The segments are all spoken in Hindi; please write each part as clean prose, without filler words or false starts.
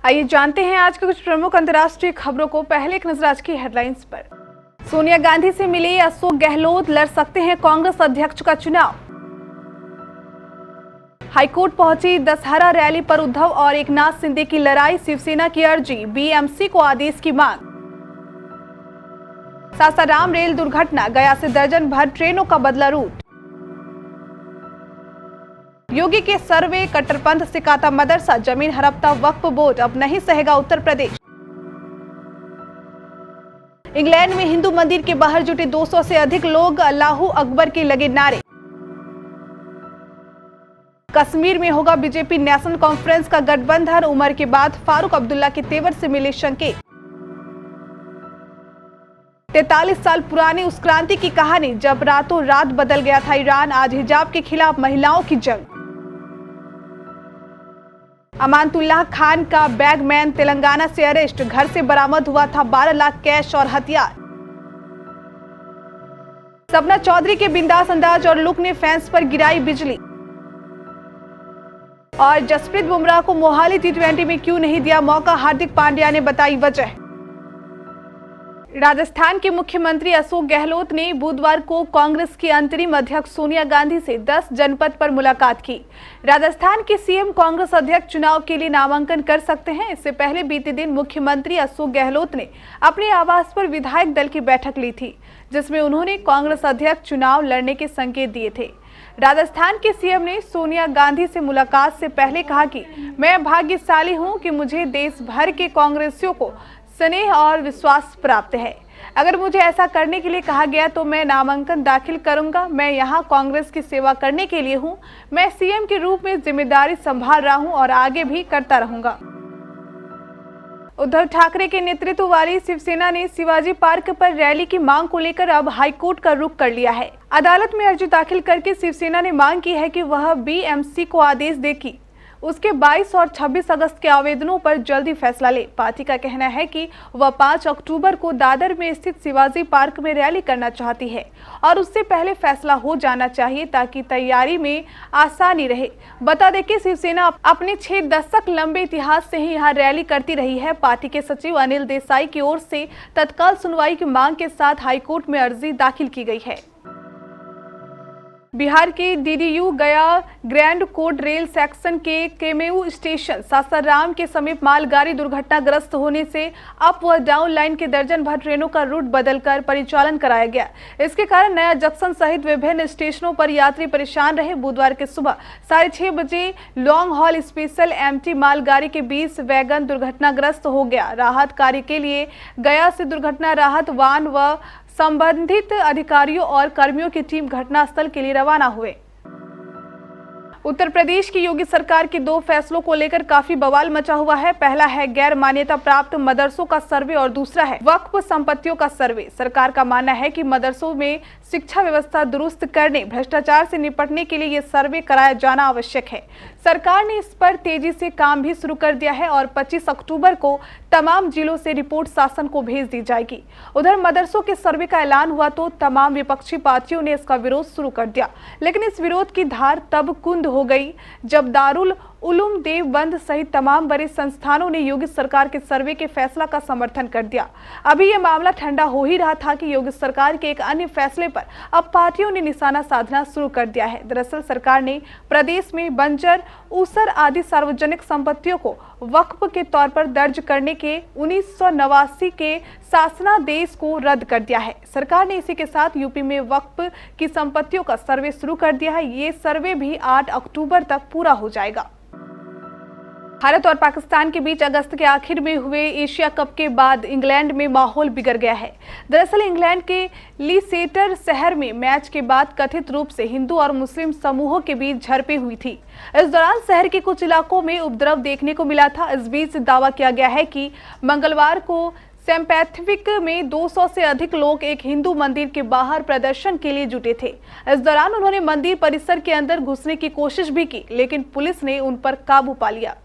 आइए जानते हैं आज के कुछ प्रमुख अंतर्राष्ट्रीय खबरों को। पहले एक नजर आज की हेडलाइंस पर। सोनिया गांधी से मिले अशोक गहलोत, लड़ सकते हैं कांग्रेस अध्यक्ष का चुनाव। हाईकोर्ट पहुंची दशहरा रैली पर उद्धव और एकनाथ शिंदे की लड़ाई, शिवसेना की अर्जी, बीएमसी को आदेश की मांग। सासाराम रेल दुर्घटना, गया से दर्जन भर ट्रेनों का बदला रूट। योगी के सर्वे, कट्टरपंथ सिखाता मदरसा, जमीन हड़पता वक्फ बोर्ड, अब नहीं सहेगा उत्तर प्रदेश। इंग्लैंड में हिंदू मंदिर के बाहर जुटे 200 से अधिक लोग, अल्लाहू अकबर के लगे नारे। कश्मीर में होगा बीजेपी नेशनल कॉन्फ्रेंस का गठबंधन, उमर के बाद फारूक अब्दुल्ला के तेवर से मिले संकेत। 43 साल पुरानी उस क्रांति की कहानी जब रातों रात बदल गया था ईरान, आज हिजाब के खिलाफ महिलाओं की जंग। अमानतुल्लाह खान का बैगमैन तेलंगाना से अरेस्ट, घर से बरामद हुआ था 12 लाख कैश और हथियार। सपना चौधरी के बिंदास अंदाज और लुक ने फैंस पर गिराई बिजली। और जसप्रीत बुमराह को मोहाली टी20 में क्यों नहीं दिया मौका, हार्दिक पांड्या ने बताई वजह। राजस्थान के मुख्यमंत्री अशोक गहलोत ने बुधवार को कांग्रेस की अंतरिम अध्यक्ष सोनिया गांधी से 10 जनपद पर मुलाकात की। राजस्थान के सीएम कांग्रेस अध्यक्ष चुनाव के लिए नामांकन कर सकते हैं। इससे पहले बीते दिन मुख्यमंत्री अशोक गहलोत ने अपने आवास पर विधायक दल की बैठक ली थी, जिसमें उन्होंने कांग्रेस अध्यक्ष चुनाव लड़ने के संकेत दिए थे। राजस्थान के सीएम ने सोनिया गांधी से मुलाकात से पहले कहा कि मैं भाग्यशाली हूं कि मुझे देश भर के कांग्रेसियों को स्नेह और विश्वास प्राप्त है। अगर मुझे ऐसा करने के लिए कहा गया तो मैं नामांकन दाखिल करूंगा। मैं यहां कांग्रेस की सेवा करने के लिए हूं। मैं सीएम के रूप में जिम्मेदारी संभाल रहा हूं और आगे भी करता रहूंगा। उद्धव ठाकरे के नेतृत्व वाली शिवसेना ने शिवाजी पार्क पर रैली की मांग को लेकर अब हाईकोर्ट का रुख कर लिया है। अदालत में अर्जी दाखिल करके शिवसेना ने मांग की है कि वह बीएमसी को आदेश दे कि उसके 22 और 26 अगस्त के आवेदनों पर जल्दी फैसला ले। पार्टी का कहना है कि वह 5 अक्टूबर को दादर में स्थित शिवाजी पार्क में रैली करना चाहती है और उससे पहले फैसला हो जाना चाहिए ताकि तैयारी में आसानी रहे। बता दें कि शिवसेना अपने 6 दशक लंबे इतिहास से ही यहाँ रैली करती रही है। पार्टी के सचिव अनिल देसाई की ओर से तत्काल सुनवाई की मांग के साथ हाईकोर्ट में अर्जी दाखिल की गई है। बिहार के डीडीयू गया ग्रैंड कोड रेल सेक्शन के केमेऊ स्टेशन सासाराम के समीप मालगाड़ी दुर्घटनाग्रस्त होने से अप व डाउन लाइन के दर्जन भर ट्रेनों का रूट बदलकर परिचालन कराया गया। इसके कारण नया जंक्शन सहित विभिन्न स्टेशनों पर यात्री परेशान रहे। बुधवार के सुबह 6:30 बजे लॉन्ग हॉल स्पेशल एमटी मालगाड़ी के 20 वैगन दुर्घटनाग्रस्त हो गया। राहत कार्य के लिए गया से दुर्घटना राहत वाहन व संबंधित अधिकारियों और कर्मियों की टीम घटनास्थल के लिए रवाना हुए। उत्तर प्रदेश की योगी सरकार के 2 फैसलों को लेकर काफी बवाल मचा हुआ है। पहला है गैर मान्यता प्राप्त मदरसों का सर्वे और दूसरा है वक्फ संपत्तियों का सर्वे। सरकार का मानना है कि मदरसों में शिक्षा व्यवस्था दुरुस्त करने, भ्रष्टाचार से निपटने के लिए ये सर्वे कराया जाना आवश्यक है। सरकार ने इस पर तेजी से काम भी शुरू कर दिया है और 25 अक्टूबर को तमाम जिलों से रिपोर्ट शासन को भेज दी जाएगी। उधर मदरसों के सर्वे का ऐलान हुआ तो तमाम विपक्षी पार्टियों ने इसका विरोध शुरू कर दिया, लेकिन इस विरोध की धार तब कुंद हो गई जब दारुल उलूम देवबंद सहित तमाम बड़े संस्थानों ने योगी सरकार के सर्वे के फैसला का समर्थन कर दिया। अभी यह मामला ठंडा हो ही रहा था कि योगी सरकार के एक अन्य फैसले पर अब पार्टियों ने निशाना साधना शुरू कर दिया है। दरअसल सरकार ने प्रदेश में बंजर, ऊसर आदि सार्वजनिक संपत्तियों को वक्फ के तौर पर दर्ज करने के 1989 के शासनादेश को रद्द कर दिया है। सरकार ने इसी के साथ यूपी में वक्फ की संपत्तियों का सर्वे शुरू कर दिया है। ये सर्वे भी 8 अक्टूबर तक पूरा हो जाएगा। भारत और पाकिस्तान के बीच अगस्त के आखिर में हुए एशिया कप के बाद इंग्लैंड में माहौल बिगड़ गया है। दरअसल इंग्लैंड के लीसेटर शहर में मैच के बाद कथित रूप से हिंदू और मुस्लिम समूहों के बीच झड़पें हुई थी। इस दौरान शहर के कुछ इलाकों में उपद्रव देखने को मिला था। इस बीच दावा किया गया है कि मंगलवार को सेंट में 200 से अधिक लोग एक हिंदू मंदिर के बाहर प्रदर्शन के लिए जुटे थे। इस दौरान उन्होंने मंदिर परिसर के अंदर घुसने की कोशिश भी की, लेकिन पुलिस ने उन पर काबू पा लिया।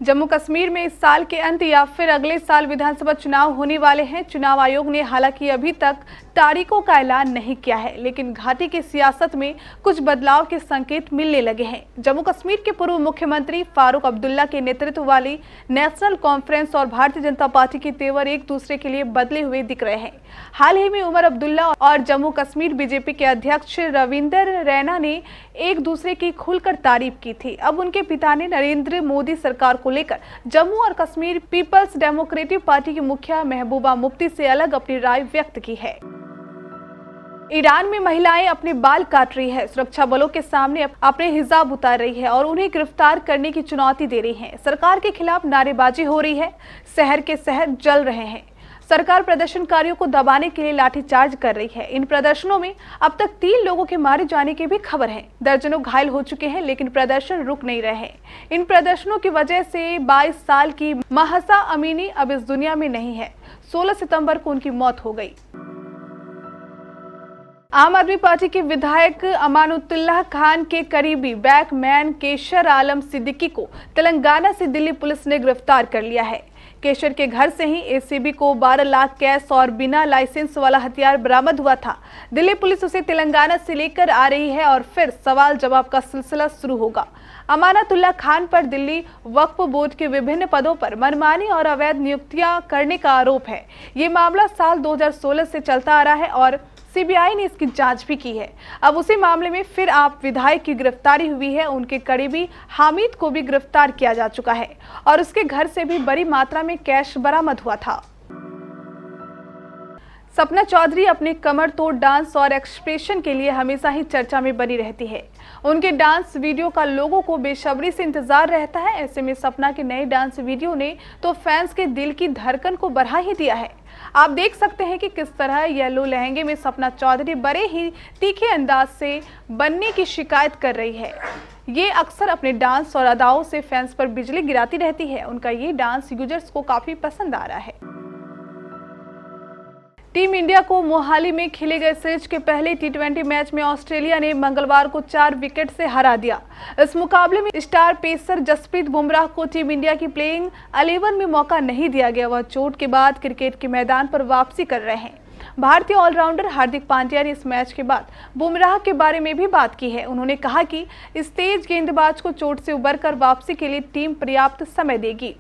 जम्मू कश्मीर में इस साल के अंत या फिर अगले साल विधानसभा चुनाव होने वाले हैं। चुनाव आयोग ने हालांकि अभी तक तारीखों का ऐलान नहीं किया है, लेकिन घाटी की सियासत में कुछ बदलाव के संकेत मिलने लगे हैं। जम्मू कश्मीर के पूर्व मुख्यमंत्री फारूक अब्दुल्ला के नेतृत्व वाली नेशनल कॉन्फ्रेंस और भारतीय जनता पार्टी के तेवर एक दूसरे के लिए बदले हुए दिख रहे हैं। हाल ही में उमर अब्दुल्ला और जम्मू कश्मीर बीजेपी के अध्यक्ष रविंदर रैना ने एक दूसरे की खुलकर तारीफ की थी। अब उनके पिता ने नरेंद्र मोदी सरकार को लेकर जम्मू और कश्मीर पीपल्स डेमोक्रेटिक पार्टी की मुखिया महबूबा मुफ्ती से अलग अपनी राय व्यक्त की है। ईरान में महिलाएं अपने बाल काट रही है, सुरक्षा बलों के सामने अपने हिजाब उतार रही है और उन्हें गिरफ्तार करने की चुनौती दे रही है। सरकार के खिलाफ नारेबाजी हो रही है, शहर के शहर जल रहे हैं। सरकार प्रदर्शनकारियों को दबाने के लिए लाठीचार्ज कर रही है। इन प्रदर्शनों में अब तक 3 लोगों के मारे जाने की भी खबर है। दर्जनों घायल हो चुके हैं, लेकिन प्रदर्शन रुक नहीं रहे हैं। इन प्रदर्शनों की वजह से 22 साल की महसा अमीनी अब इस दुनिया में नहीं है। 16 सितंबर को उनकी मौत हो गई। आम आदमी पार्टी के विधायक अमानुतुल्लाह खान के करीबी बैकमैन केशर आलम सिद्दीकी को तेलंगाना से दिल्ली पुलिस ने गिरफ्तार कर लिया है। केशर के घर से ही एसीबी को 12 लाख कैश और बिना लाइसेंस वाला हथियार बरामद हुआ था। दिल्ली पुलिस उसे तेलंगाना से लेकर आ रही है और फिर सवाल जवाब का सिलसिला शुरू होगा। अमानतुल्लाह खान पर दिल्ली वक्फ बोर्ड के विभिन्न पदों पर मनमानी और अवैध नियुक्तियां करने का आरोप है। ये मामला साल 2016 से चलता आ रहा है और सीबीआई ने इसकी जांच भी की है। अब उसी मामले में फिर आप विधायक की गिरफ्तारी हुई है। उनके करीबी हामिद को भी गिरफ्तार किया जा चुका है और उसके घर से भी बड़ी मात्रा में कैश बरामद हुआ था। सपना चौधरी अपने कमर तोड़ डांस और एक्सप्रेशन के लिए हमेशा ही चर्चा में बनी रहती है। उनके डांस वीडियो का लोगों को बेसब्री से इंतजार रहता है। ऐसे में सपना के नए डांस वीडियो ने तो फैंस के दिल की धड़कन को बढ़ा ही दिया है। आप देख सकते हैं कि किस तरह येलो लहंगे में सपना चौधरी बड़े ही तीखे अंदाज से बनने की शिकायत कर रही है। ये अक्सर अपने डांस और अदाओं से फैंस पर बिजली गिराती रहती है। उनका ये डांस यूजर्स को काफी पसंद आ रहा है। टीम इंडिया को मोहाली में खेले गए सीरीज के पहले T20 मैच में ऑस्ट्रेलिया ने मंगलवार को 4 विकेट से हरा दिया। इस मुकाबले में स्टार पेसर जसप्रीत बुमराह को टीम इंडिया की प्लेइंग 11 में मौका नहीं दिया गया। वह चोट के बाद क्रिकेट के मैदान पर वापसी कर रहे हैं। भारतीय ऑलराउंडर हार्दिक पांड्या ने इस मैच के बाद बुमराह के बारे में भी बात की है। उन्होंने कहा कि इस तेज गेंदबाज को चोट से उबरकर वापसी के लिए टीम पर्याप्त समय देगी।